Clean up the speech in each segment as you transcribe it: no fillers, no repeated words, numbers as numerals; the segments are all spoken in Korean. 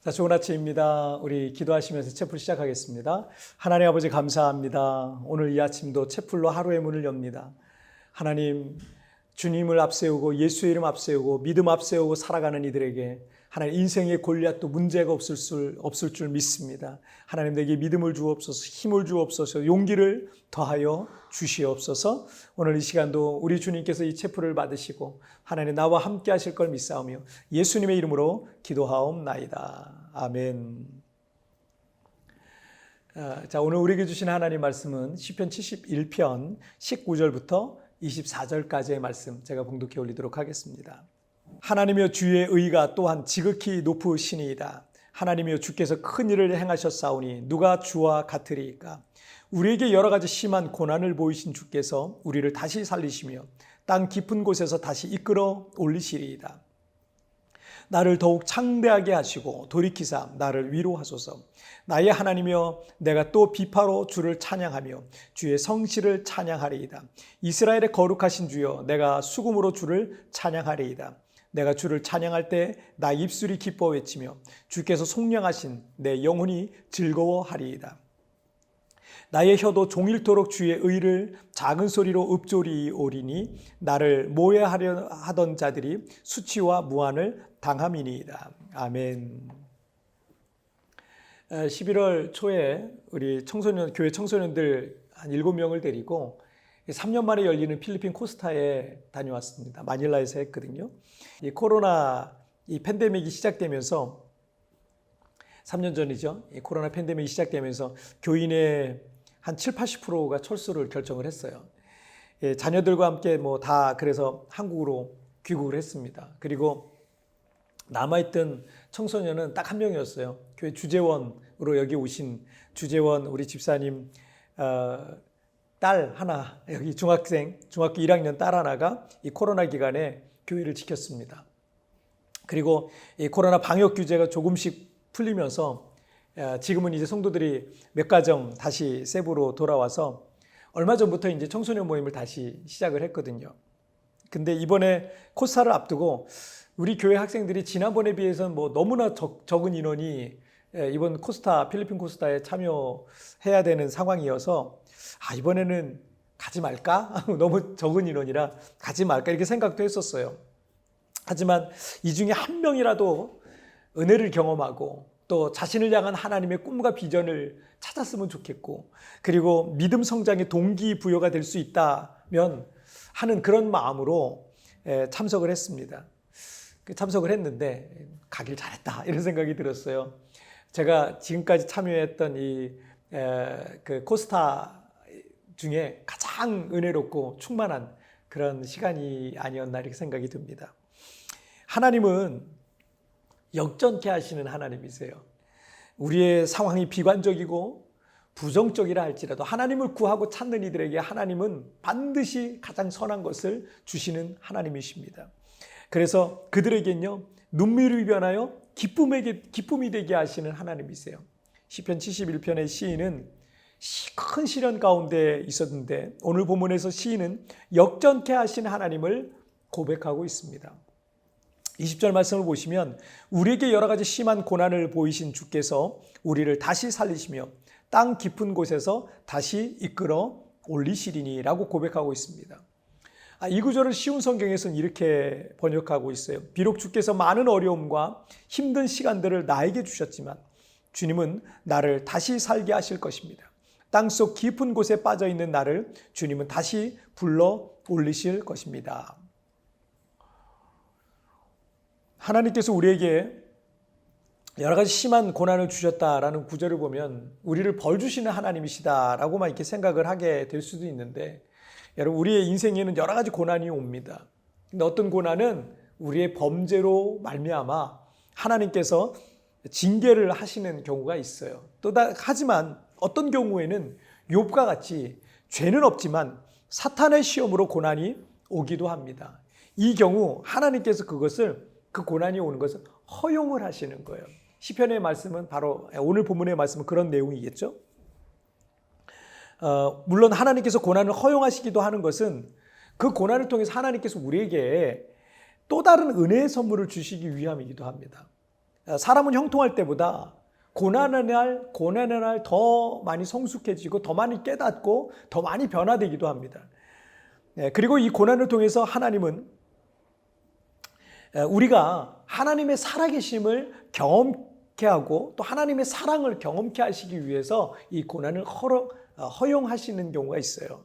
자, 좋은 아침입니다. 우리 기도하시면서 채플 시작하겠습니다. 하나님 아버지 감사합니다. 오늘 이 아침도 채플로 하루의 문을 엽니다. 하나님, 주님을 앞세우고 예수의 이름 앞세우고 믿음 앞세우고 살아가는 이들에게 하나님 인생의 골리앗도 문제가 없을 줄 믿습니다. 하나님 내게 믿음을 주옵소서, 힘을 주옵소서, 용기를 더하여 주시옵소서. 오늘 이 시간도 우리 주님께서 이 체프를 받으시고 하나님 나와 함께 하실 걸 믿사오며 예수님의 이름으로 기도하옵나이다. 아멘. 자, 오늘 우리에게 주신 하나님 말씀은 시편 71편 19절부터 24절까지의 말씀 제가 봉독해 올리도록 하겠습니다. 하나님이여 주의 의가 또한 지극히 높으시니이다. 하나님이여 주께서 큰 일을 행하셨사오니 누가 주와 같으리이까. 우리에게 여러 가지 심한 고난을 보이신 주께서 우리를 다시 살리시며 땅 깊은 곳에서 다시 이끌어 올리시리이다. 나를 더욱 창대하게 하시고 돌이키사 나를 위로하소서. 나의 하나님이여 내가 또 비파로 주를 찬양하며 주의 성실을 찬양하리이다. 이스라엘의 거룩하신 주여 내가 수금으로 주를 찬양하리이다. 내가 주를 찬양할 때 나 입술이 기뻐 외치며 주께서 속량하신 내 영혼이 즐거워하리이다. 나의 혀도 종일토록 주의 의를 작은 소리로 읊조리오리니 나를 모해하려 하던 자들이 수치와 무한을 당함이니이다. 아멘. 11월 초에 우리 교회 청소년들 한 7명을 데리고 3년 만에 열리는 필리핀 코스타에 다녀왔습니다. 마닐라에서 했거든요. 이 코로나 이 팬데믹이 시작되면서 3년 전이죠. 이 코로나 팬데믹이 시작되면서 교인의 한 70-80%가 철수를 결정을 했어요. 예, 자녀들과 함께 다 그래서 한국으로 귀국을 했습니다. 그리고 남아있던 청소년은 딱 한 명이었어요. 교회 주재원으로 여기 오신 주재원 우리 집사님 딸 하나, 여기 중학교 1학년 딸 하나가 이 코로나 기간에 교회를 지켰습니다. 그리고 이 코로나 방역 규제가 조금씩 풀리면서 지금은 이제 성도들이 몇 가정 다시 세부로 돌아와서 얼마 전부터 이제 청소년 모임을 다시 시작을 했거든요. 근데 이번에 코스타를 앞두고 우리 교회 학생들이 지난번에 비해서는 너무나 적은 인원이 이번 필리핀 코스타에 참여해야 되는 상황이어서 이번에는 가지 말까? 너무 적은 인원이라 가지 말까? 이렇게 생각도 했었어요. 하지만 이 중에 한 명이라도 은혜를 경험하고 또 자신을 향한 하나님의 꿈과 비전을 찾았으면 좋겠고 그리고 믿음 성장의 동기부여가 될 수 있다면 하는 그런 마음으로 참석을 했습니다. 참석을 했는데 가길 잘했다 이런 생각이 들었어요. 제가 지금까지 참여했던 그 코스타 중에 가장 은혜롭고 충만한 그런 시간이 아니었나 이렇게 생각이 듭니다. 하나님은 역전케 하시는 하나님이세요. 우리의 상황이 비관적이고 부정적이라 할지라도 하나님을 구하고 찾는 이들에게 하나님은 반드시 가장 선한 것을 주시는 하나님이십니다. 그래서 그들에게는요 눈물이 변하여 기쁨이 되게 하시는 하나님이세요. 시편 71편의 시인은 큰 시련 가운데 있었는데 오늘 본문에서 시인은 역전케 하신 하나님을 고백하고 있습니다. 20절 말씀을 보시면 우리에게 여러 가지 심한 고난을 보이신 주께서 우리를 다시 살리시며 땅 깊은 곳에서 다시 이끌어 올리시리니 라고 고백하고 있습니다. 이 구절을 쉬운 성경에서는 이렇게 번역하고 있어요. 비록 주께서 많은 어려움과 힘든 시간들을 나에게 주셨지만 주님은 나를 다시 살게 하실 것입니다. 땅속 깊은 곳에 빠져있는 나를 주님은 다시 불러 올리실 것입니다. 하나님께서 우리에게 여러 가지 심한 고난을 주셨다라는 구절을 보면 우리를 벌 주시는 하나님이시다라고만 이렇게 생각을 하게 될 수도 있는데 여러분 우리의 인생에는 여러 가지 고난이 옵니다. 근데 어떤 고난은 우리의 범죄로 말미암아 하나님께서 징계를 하시는 경우가 있어요. 하지만 어떤 경우에는 욥과 같이 죄는 없지만 사탄의 시험으로 고난이 오기도 합니다. 이 경우 하나님께서 그 고난이 오는 것을 허용을 하시는 거예요. 시편의 말씀은 바로 오늘 본문의 말씀은 그런 내용이겠죠. 물론 하나님께서 고난을 허용하시기도 하는 것은 그 고난을 통해서 하나님께서 우리에게 또 다른 은혜의 선물을 주시기 위함이기도 합니다. 사람은 형통할 때보다 고난의 날 더 많이 성숙해지고 더 많이 깨닫고 더 많이 변화되기도 합니다. 그리고 이 고난을 통해서 하나님은 우리가 하나님의 살아계심을 경험케 하고 또 하나님의 사랑을 경험케 하시기 위해서 이 고난을 허용하시는 경우가 있어요.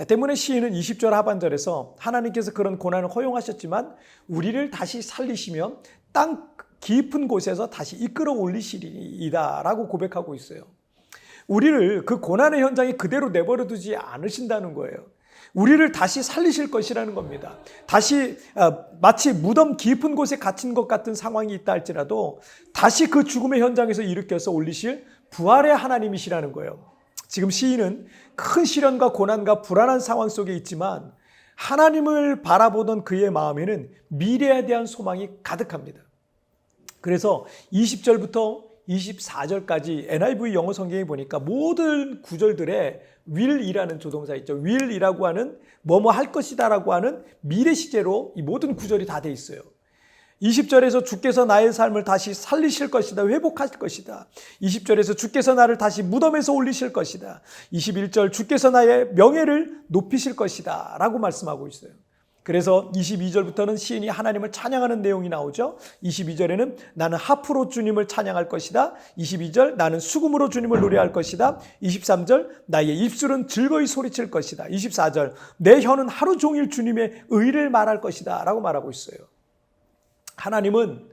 때문에 시인은 20절 하반절에서 하나님께서 그런 고난을 허용하셨지만 우리를 다시 살리시며 땅 깊은 곳에서 다시 이끌어 올리시리이다 라고 고백하고 있어요. 우리를 그 고난의 현장에 그대로 내버려 두지 않으신다는 거예요. 우리를 다시 살리실 것이라는 겁니다. 다시 마치 무덤 깊은 곳에 갇힌 것 같은 상황이 있다 할지라도 다시 그 죽음의 현장에서 일으켜서 올리실 부활의 하나님이시라는 거예요. 지금 시인은 큰 시련과 고난과 불안한 상황 속에 있지만 하나님을 바라보던 그의 마음에는 미래에 대한 소망이 가득합니다. 그래서 20절부터 24절까지 NIV 영어 성경에 보니까 모든 구절들에 will이라는 조동사 있죠. will이라고 하는 뭐뭐 할 것이다라고 하는 미래 시제로 이 모든 구절이 다 돼 있어요. 20절에서 주께서 나의 삶을 다시 살리실 것이다. 회복하실 것이다. 20절에서 주께서 나를 다시 무덤에서 올리실 것이다. 21절 주께서 나의 명예를 높이실 것이다 라고 말씀하고 있어요. 그래서 22절부터는 시인이 하나님을 찬양하는 내용이 나오죠. 22절에는 나는 하프로 주님을 찬양할 것이다. 22절 나는 수금으로 주님을 노래할 것이다. 23절 나의 입술은 즐거이 소리칠 것이다. 24절 내 혀는 하루 종일 주님의 의를 말할 것이다 라고 말하고 있어요. 하나님은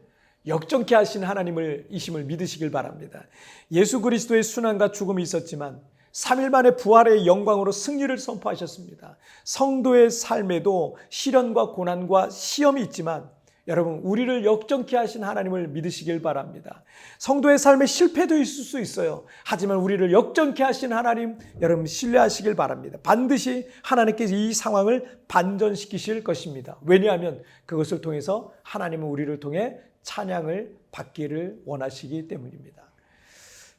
역정케 하신 하나님을 이심을 믿으시길 바랍니다. 예수 그리스도의 순환과 죽음이 있었지만 3일 만에 부활의 영광으로 승리를 선포하셨습니다. 성도의 삶에도 시련과 고난과 시험이 있지만 여러분 우리를 역정케 하신 하나님을 믿으시길 바랍니다. 성도의 삶에 실패도 있을 수 있어요. 하지만 우리를 역정케 하신 하나님 여러분 신뢰하시길 바랍니다. 반드시 하나님께서 이 상황을 반전시키실 것입니다. 왜냐하면 그것을 통해서 하나님은 우리를 통해 찬양을 받기를 원하시기 때문입니다.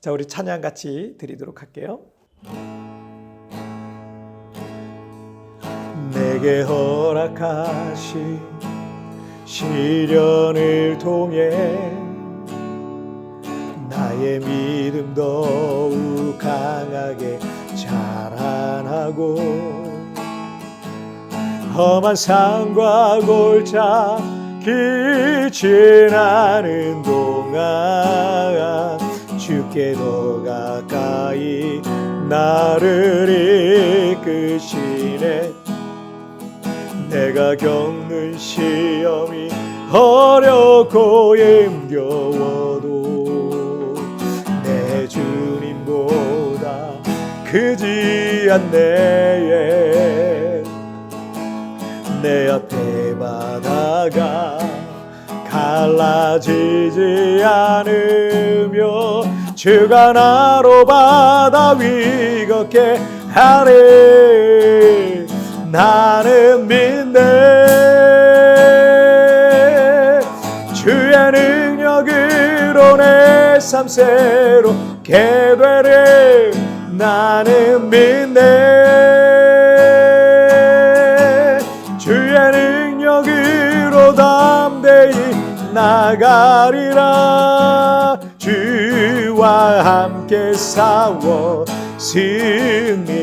자, 우리 찬양 같이 드리도록 할게요. 내게 허락하신 시련을 통해 나의 믿음 더욱 강하게 자라나고 험한 산과 골짜 길 지나는 동안 주께 더 가까이 나를 이끄시네. 내가 겪는 시험이 어렵고 힘겨워도 내 주님보다 크지 않네. 내 앞에 바다가 갈라지지 않으며 주가 나로 바다 위 걷게 하리. 나는 믿네. 주의 능력으로 내 삶 새롭게 되리. 나는 믿네. 주의 능력으로 담대히 나가리라. 주와 함께 싸워 승리하리라.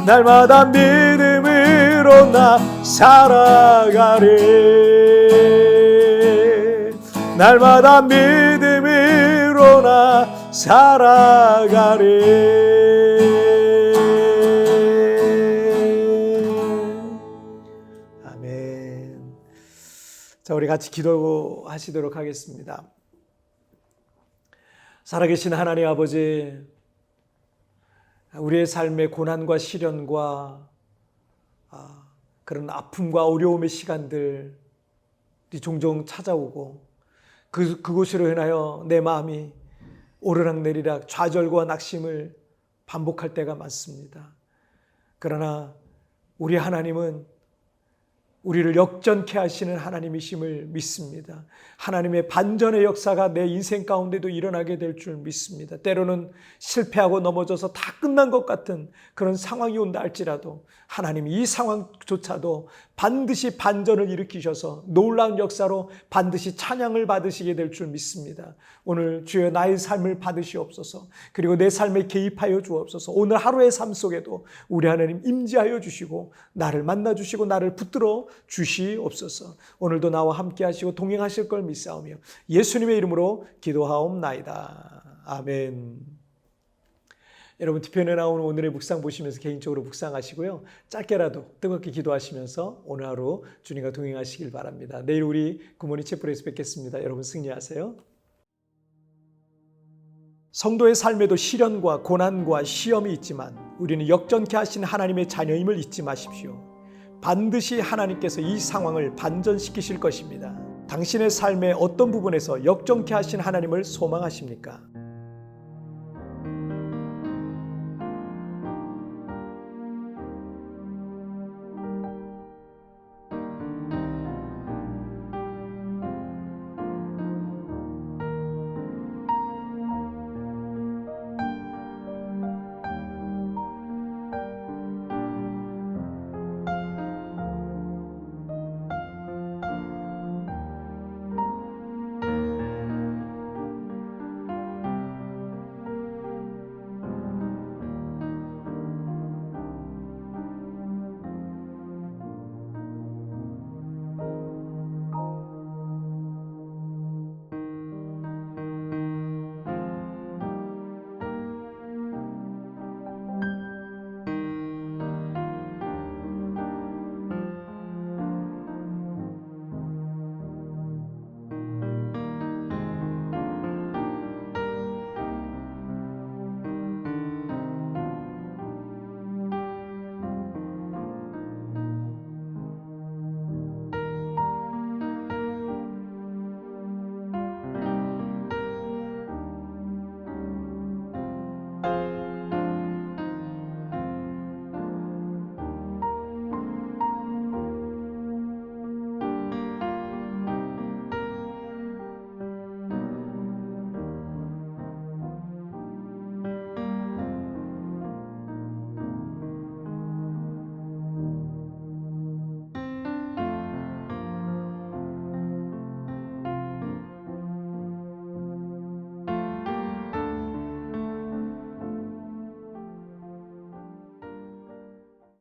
날마다 믿음으로 나 살아가리. 날마다 믿음으로 나 살아가리. 아멘. 자, 우리 같이 기도하시도록 하겠습니다. 살아계신 하나님 아버지, 우리의 삶의 고난과 시련과 그런 아픔과 어려움의 시간들이 종종 찾아오고 그곳으로 인하여 내 마음이 오르락내리락 좌절과 낙심을 반복할 때가 많습니다. 그러나 우리 하나님은 우리를 역전케 하시는 하나님이심을 믿습니다. 하나님의 반전의 역사가 내 인생 가운데도 일어나게 될 줄 믿습니다. 때로는 실패하고 넘어져서 다 끝난 것 같은 그런 상황이 온다 할지라도 하나님이 이 상황조차도 반드시 반전을 일으키셔서 놀라운 역사로 반드시 찬양을 받으시게 될 줄 믿습니다. 오늘 주여 나의 삶을 받으시옵소서. 그리고 내 삶에 개입하여 주옵소서. 오늘 하루의 삶 속에도 우리 하나님 임재하여 주시고 나를 만나 주시고 나를 붙들어 주시옵소서. 오늘도 나와 함께 하시고 동행하실 걸 믿사오며 예수님의 이름으로 기도하옵나이다. 아멘. 여러분 뒤편에 나오는 오늘의 묵상 보시면서 개인적으로 묵상하시고요. 짧게라도 뜨겁게 기도하시면서 오늘 하루 주님과 동행하시길 바랍니다. 내일 우리 굿모닝 챗플에서 뵙겠습니다. 여러분 승리하세요. 성도의 삶에도 시련과 고난과 시험이 있지만 우리는 역전케 하신 하나님의 자녀임을 잊지 마십시오. 반드시 하나님께서 이 상황을 반전시키실 것입니다. 당신의 삶의 어떤 부분에서 역전케 하신 하나님을 소망하십니까?